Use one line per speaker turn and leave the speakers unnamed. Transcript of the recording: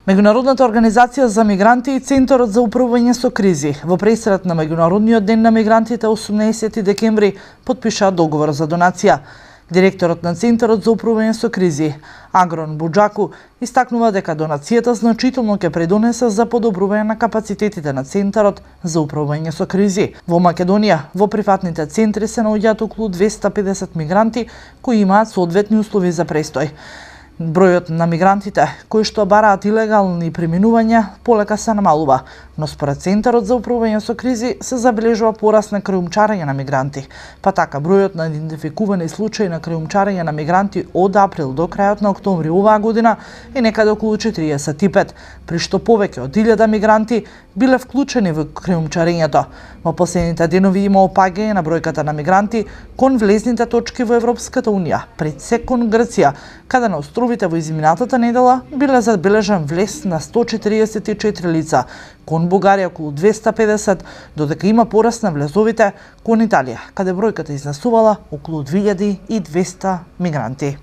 Меѓународната организација за мигранти и Центарот за управување со кризи во пресрет на Меѓународниот ден на мигрантите 18 декември подпишаа договор за донација. Директорот на Центарот за управување со кризи, Агрон Буџаку, истакнува дека донацијата значително ќе придонесе за подобрување на капацитетите на Центарот за управување со кризи. Во Македонија, во приватните центри се наоѓаат околу 250 мигранти кои имаат соодветни услови за престој. Бројот на мигрантите кои што бараат илегални преминувања полека се намалува, но според Центарот за управување со кризи се забележува пораст на криумчарење на мигранти. Па така бројот на идентификувани случаи на криумчарење на мигранти од април до крајот на октомври оваа година е некаде околу 45, при што повеќе од 1000 мигранти биле вклучени во криумчарењето. Во последните денови има опаѓање на бројката на мигранти кон влезните точки во Европската Унија, пред се кон Грција, каде на островите во изминатата недела биле забележан влез на 144 лица, кон Бугарија околу 250, додека има пораст на влезовите кон Италија, каде бројката изнесувала околу 2200 мигранти.